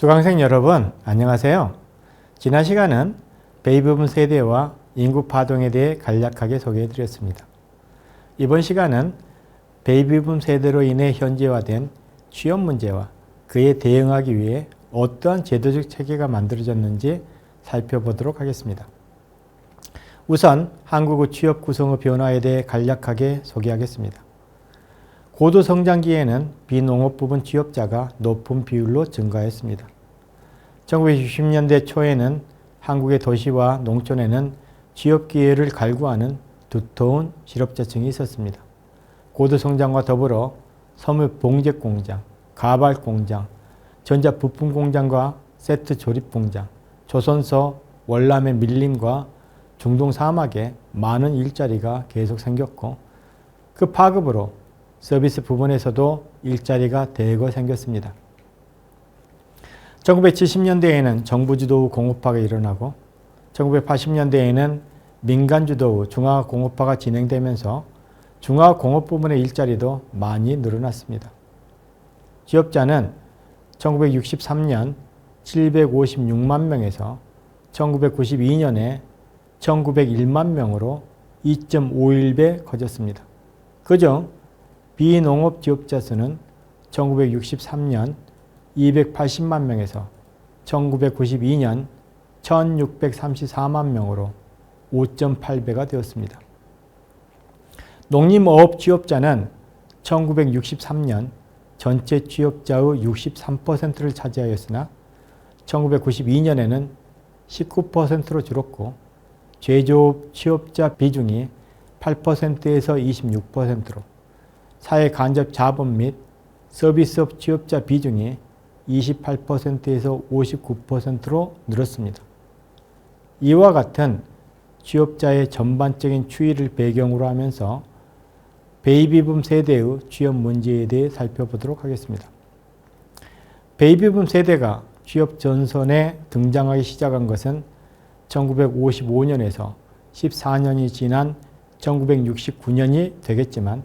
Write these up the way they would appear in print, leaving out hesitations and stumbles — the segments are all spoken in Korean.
수강생 여러분, 안녕하세요. 지난 시간은 베이비붐 세대와 인구 파동에 대해 간략하게 소개해 드렸습니다. 이번 시간은 베이비붐 세대로 인해 현재화된 취업 문제와 그에 대응하기 위해 어떠한 제도적 체계가 만들어졌는지 살펴보도록 하겠습니다. 우선 한국의 취업 구성의 변화에 대해 간략하게 소개하겠습니다. 고도 성장기에는 비농업 부분 취업자가 높은 비율로 증가했습니다. 1960년대 초에는 한국의 도시와 농촌에는 취업 기회를 갈구하는 두터운 실업자층이 있었습니다. 고도 성장과 더불어 섬유 봉제 공장, 가발 공장, 전자 부품 공장과 세트 조립 공장, 조선소, 월남의 밀림과 중동 사막에 많은 일자리가 계속 생겼고 그 파급으로 서비스 부분에서도 일자리가 대거 생겼습니다. 1970년대에는 정부 주도의 공업화가 일어나고 1980년대에는 민간 주도의 중화학 공업화가 진행되면서 중화학 공업 부문의 일자리도 많이 늘어났습니다. 취업자는 1963년 756만 명에서 1992년에 1901만 명으로 2.51배 커졌습니다. 그중 비농업 취업자 수는 1963년 280만 명에서 1992년 1634만 명으로 5.8배가 되었습니다. 농림어업 취업자는 1963년 전체 취업자의 63%를 차지하였으나 1992년에는 19%로 줄었고 제조업 취업자 비중이 8%에서 26%로 사회간접 자본 및 서비스업 취업자 비중이 28%에서 59%로 늘었습니다. 이와 같은 취업자의 전반적인 추이를 배경으로 하면서 베이비붐 세대의 취업 문제에 대해 살펴보도록 하겠습니다. 베이비붐 세대가 취업 전선에 등장하기 시작한 것은 1955년에서 14년이 지난 1969년이 되겠지만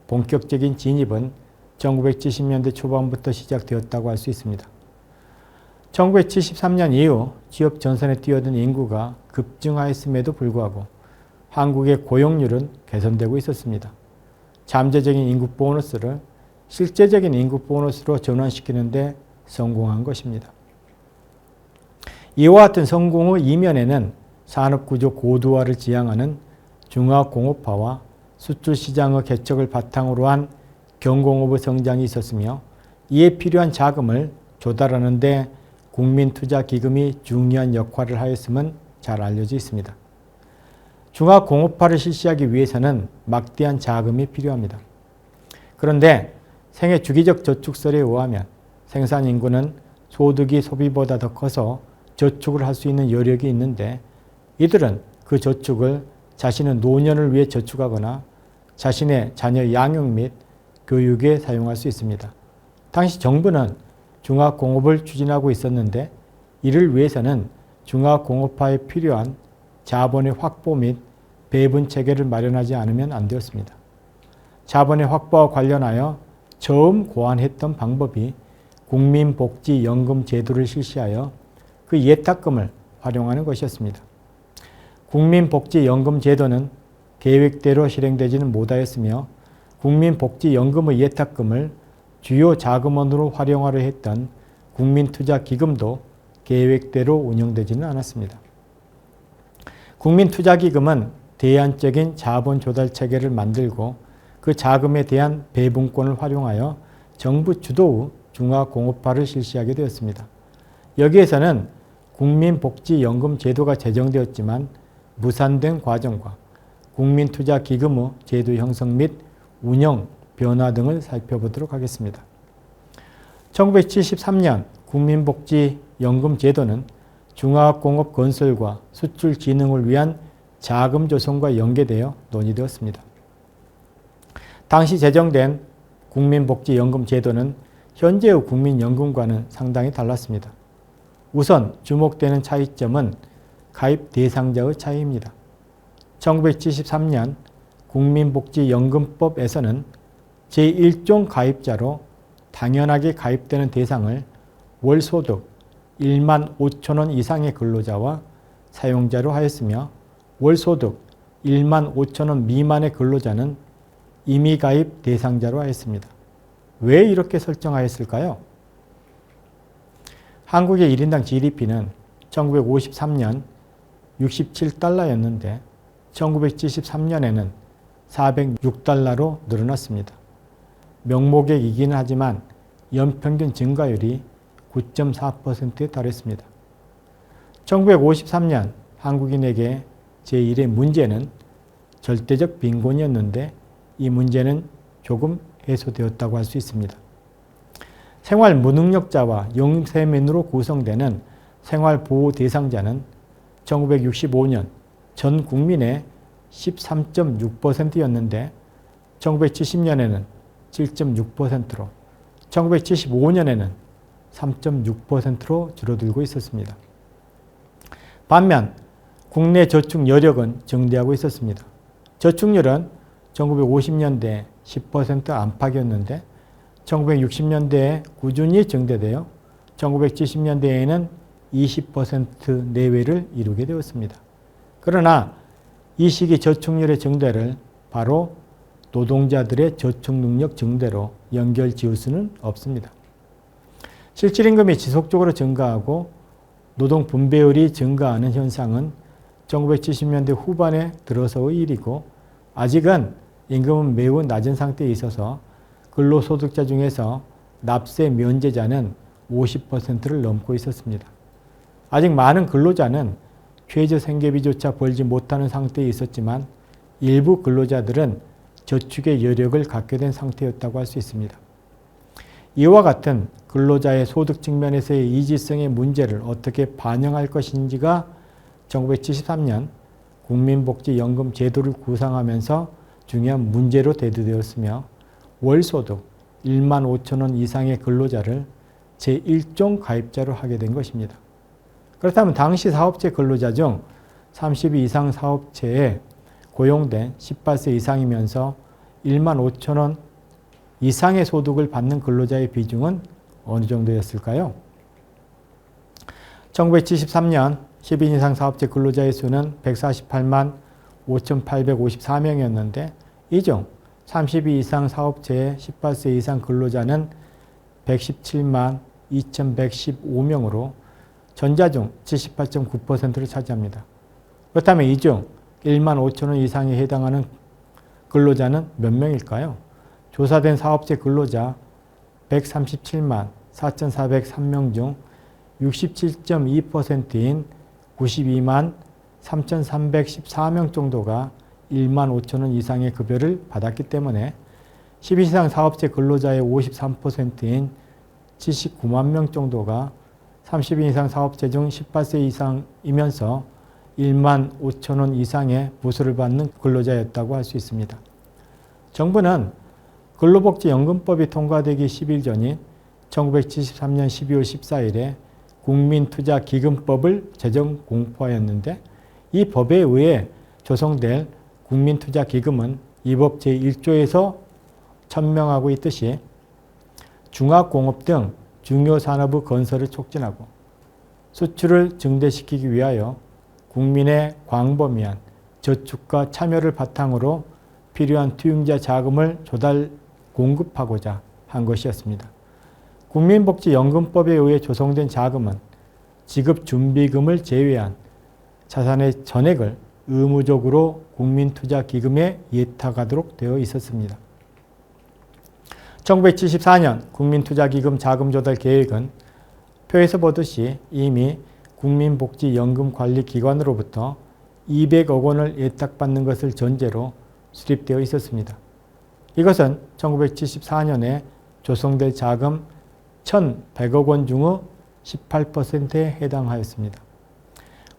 본격적인 진입은 1970년대 초반부터 시작되었다고 할 수 있습니다. 1973년 이후 취업 전선에 뛰어든 인구가 급증하였음에도 불구하고 한국의 고용률은 개선되고 있었습니다. 잠재적인 인구 보너스를 실제적인 인구 보너스로 전환시키는 데 성공한 것입니다. 이와 같은 성공의 이면에는 산업구조 고도화를 지향하는 중화공업화와 수출시장의 개척을 바탕으로 한 경공업의 성장이 있었으며 이에 필요한 자금을 조달하는 데 국민투자기금이 중요한 역할을 하였음은 잘 알려져 있습니다. 중화공업화를 실시하기 위해서는 막대한 자금이 필요합니다. 그런데 생애 주기적 저축설에 의하면 생산인구는 소득이 소비보다 더 커서 저축을 할 수 있는 여력이 있는데 이들은 그 저축을 자신의 노년을 위해 저축하거나 자신의 자녀 양육 및 교육에 사용할 수 있습니다. 당시 정부는 중화공업을 추진하고 있었는데 이를 위해서는 중화공업화에 필요한 자본의 확보 및 배분 체계를 마련하지 않으면 안 되었습니다. 자본의 확보와 관련하여 처음 고안했던 방법이 국민복지연금 제도를 실시하여 그 예탁금을 활용하는 것이었습니다. 국민복지연금 제도는 계획대로 실행되지는 못하였으며 국민복지연금의 예탁금을 주요 자금원으로 활용하려 했던 국민투자기금도 계획대로 운영되지는 않았습니다. 국민투자기금은 대안적인 자본 조달 체계를 만들고 그 자금에 대한 배분권을 활용하여 정부 주도의 중화공업화를 실시하게 되었습니다. 여기에서는 국민복지연금 제도가 제정되었지만 무산된 과정과 국민투자기금의 제도 형성 및 운영, 변화 등을 살펴보도록 하겠습니다. 1973년 국민복지연금 제도는 중화공업 건설과 수출 진흥을 위한 자금 조성과 연계되어 논의되었습니다. 당시 제정된 국민복지연금 제도는 현재의 국민연금과는 상당히 달랐습니다. 우선 주목되는 차이점은 가입 대상자의 차이입니다. 1973년 국민복지연금법에서는 제1종 가입자로 당연하게 가입되는 대상을 월소득, 1만 5천 원 이상의 근로자와 사용자로 하였으며 월소득 1만 5천 원 미만의 근로자는 임의가입 대상자로 하였습니다. 왜 이렇게 설정하였을까요? 한국의 1인당 GDP는 1953년 67달러였는데 1973년에는 406달러로 늘어났습니다. 명목액이기는 하지만 연평균 증가율이 9.4%에 달했습니다. 1953년 한국인에게 제1의 문제는 절대적 빈곤이었는데 이 문제는 조금 해소되었다고 할 수 있습니다. 생활 무능력자와 영세민으로 구성되는 생활보호 대상자는 1965년 전 국민의 13.6%였는데 1970년에는 7.6%로 1975년에는 3.6%로 줄어들고 있었습니다. 반면 국내 저축 여력은 증대하고 있었습니다. 저축률은 1950년대 10% 안팎이었는데 1960년대에 꾸준히 증대되어 1970년대에는 20% 내외를 이루게 되었습니다. 그러나 이 시기 저축률의 증대를 바로 노동자들의 저축 능력 증대로 연결 지을 수는 없습니다. 실질임금이 지속적으로 증가하고 노동 분배율이 증가하는 현상은 1970년대 후반에 들어서의 일이고 아직은 임금은 매우 낮은 상태에 있어서 근로소득자 중에서 납세 면제자는 50%를 넘고 있었습니다. 아직 많은 근로자는 최저 생계비조차 벌지 못하는 상태에 있었지만 일부 근로자들은 저축의 여력을 갖게 된 상태였다고 할 수 있습니다. 이와 같은 근로자의 소득 측면에서의 이지성의 문제를 어떻게 반영할 것인지가 1973년 국민복지연금 제도를 구상하면서 중요한 문제로 대두되었으며 월소득 1만 5천 원 이상의 근로자를 제1종 가입자로 하게 된 것입니다. 그렇다면 당시 사업체 근로자 중 30위 이상 사업체에 고용된 18세 이상이면서 1만 5천 원 이상의 소득을 받는 근로자의 비중은 어느 정도였을까요? 1973년 10인 이상 사업체 근로자의 수는 148만 5,854명이었는데 이 중 30위 이상 사업체의 18세 이상 근로자는 117만 2,115명으로 전자 중 78.9%를 차지합니다. 그렇다면 이 중 1만 5천 원 이상에 해당하는 근로자는 몇 명일까요? 조사된 사업체 근로자 137만 4,403명 중 67.2%인 92만 3,314명 정도가 1만 5천 원 이상의 급여를 받았기 때문에 10인 이상 사업체 근로자의 53%인 79만 명 정도가 30인 이상 사업체 중 18세 이상이면서 1만 5천 원 이상의 보수를 받는 근로자였다고 할 수 있습니다. 정부는 근로복지연금법이 통과되기 10일 전인 1973년 12월 14일에 국민투자기금법을 제정 공포하였는데 이 법에 의해 조성될 국민투자기금은 이 법 제1조에서 천명하고 있듯이 중화공업 등 중요 산업의 건설을 촉진하고 수출을 증대시키기 위하여 국민의 광범위한 저축과 참여를 바탕으로 필요한 투용자 자금을 조달 공급하고자 한 것이었습니다. 국민복지연금법에 의해 조성된 자금은 지급준비금을 제외한 자산의 전액을 의무적으로 국민투자기금에 예탁하도록 되어 있었습니다. 1974년 국민투자기금 자금조달 계획은 표에서 보듯이 이미 국민복지연금관리기관으로부터 200억 원을 예탁받는 것을 전제로 수립되어 있었습니다. 이것은 1974년에 조성될 자금 1,100억 원 중의 18%에 해당하였습니다.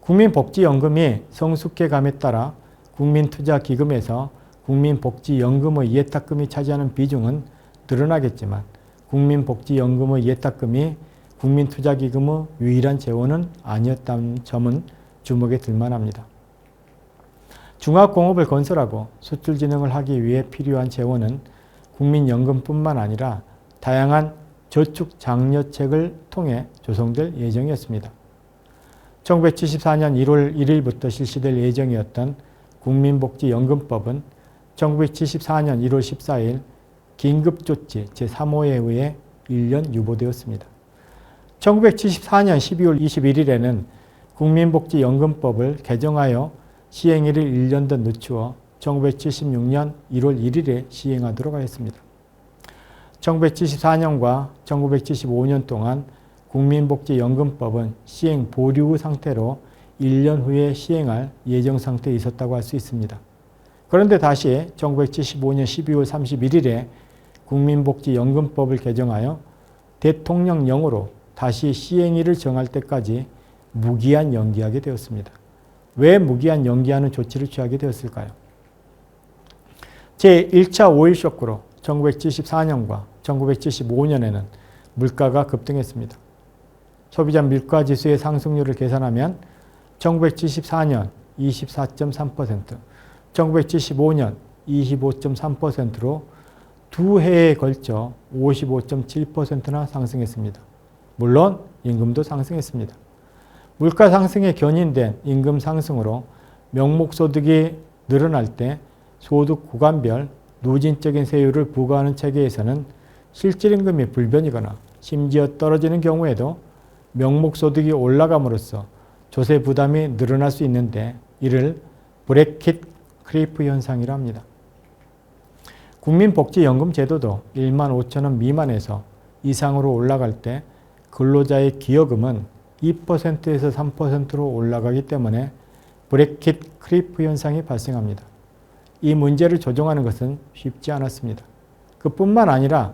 국민복지연금이 성숙해감에 따라 국민투자기금에서 국민복지연금의 예탁금이 차지하는 비중은 늘어나겠지만 국민복지연금의 예탁금이 국민투자기금의 유일한 재원은 아니었다는 점은 주목에 들만합니다. 중화공업을 건설하고 수출진흥을 하기 위해 필요한 재원은 국민연금뿐만 아니라 다양한 저축 장려책을 통해 조성될 예정이었습니다. 1974년 1월 1일부터 실시될 예정이었던 국민복지연금법은 1974년 1월 14일 긴급조치 제3호에 의해 1년 유보되었습니다. 1974년 12월 21일에는 국민복지연금법을 개정하여 시행일을 1년 더 늦추어 1976년 1월 1일에 시행하도록 하였습니다. 1974년과 1975년 동안 국민복지연금법은 시행 보류 상태로 1년 후에 시행할 예정 상태에 있었다고 할 수 있습니다. 그런데 다시 1975년 12월 31일에 국민복지연금법을 개정하여 대통령령으로 다시 시행일을 정할 때까지 무기한 연기하게 되었습니다. 왜 무기한 연기하는 조치를 취하게 되었을까요? 제1차 오일 쇼크로 1974년과 1975년에는 물가가 급등했습니다. 소비자 물가지수의 상승률을 계산하면 1974년 24.3%, 1975년 25.3%로 두 해에 걸쳐 55.7%나 상승했습니다. 물론 임금도 상승했습니다. 물가 상승에 견인된 임금 상승으로 명목소득이 늘어날 때 소득 구간별 누진적인 세율을 부과하는 체계에서는 실질임금이 불변이거나 심지어 떨어지는 경우에도 명목소득이 올라감으로써 조세 부담이 늘어날 수 있는데 이를 브래킷 크리프 현상이라 합니다. 국민복지연금 제도도 1만 5천 원 미만에서 이상으로 올라갈 때 근로자의 기여금은 2%에서 3%로 올라가기 때문에 브래킷 크리프 현상이 발생합니다. 이 문제를 조정하는 것은 쉽지 않았습니다. 그뿐만 아니라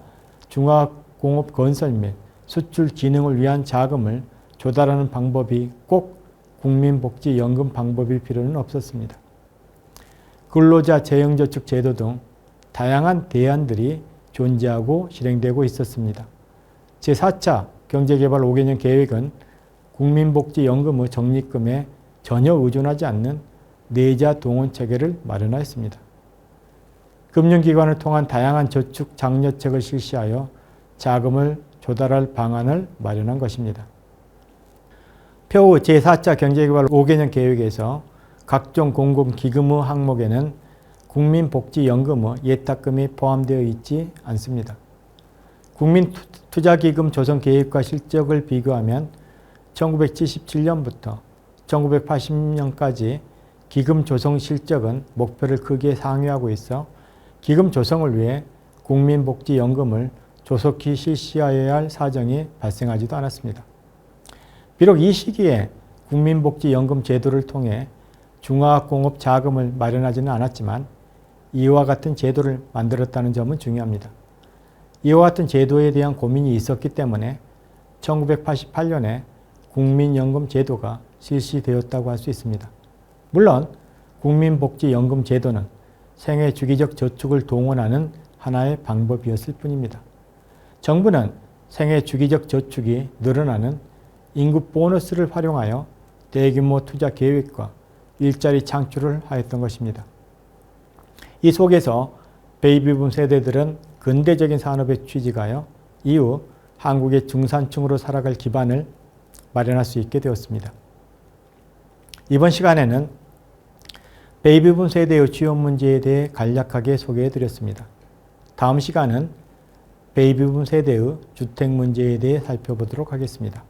중화공업 건설 및 수출 진흥을 위한 자금을 조달하는 방법이 꼭 국민복지연금 방법일 필요는 없었습니다. 근로자 재형저축 제도 등 다양한 대안들이 존재하고 실행되고 있었습니다. 제4차 경제개발 5개년 계획은 국민복지연금의 적립금에 전혀 의존하지 않는 내자 동원 체계를 마련하였습니다. 금융기관을 통한 다양한 저축 장려책을 실시하여 자금을 조달할 방안을 마련한 것입니다. 표후 제4차 경제개발 5개년 계획에서 각종 공공기금의 항목에는 국민복지연금의 예탁금이 포함되어 있지 않습니다. 국민투자기금 조성 계획과 실적을 비교하면 1977년부터 1980년까지 기금 조성 실적은 목표를 크게 상회하고 있어 기금 조성을 위해 국민복지연금을 조속히 실시하여야 할 사정이 발생하지도 않았습니다. 비록 이 시기에 국민복지연금 제도를 통해 중화공업 자금을 마련하지는 않았지만 이와 같은 제도를 만들었다는 점은 중요합니다. 이와 같은 제도에 대한 고민이 있었기 때문에 1988년에 국민연금 제도가 실시되었다고 할 수 있습니다. 물론 국민복지연금 제도는 생애 주기적 저축을 동원하는 하나의 방법이었을 뿐입니다. 정부는 생애 주기적 저축이 늘어나는 인구 보너스를 활용하여 대규모 투자 계획과 일자리 창출을 하였던 것입니다. 이 속에서 베이비붐 세대들은 근대적인 산업에 취직하여 이후 한국의 중산층으로 살아갈 기반을 마련할 수 있게 되었습니다. 이번 시간에는 베이비붐 세대의 주요 문제에 대해 간략하게 소개해 드렸습니다. 다음 시간은 베이비붐 세대의 주택 문제에 대해 살펴보도록 하겠습니다.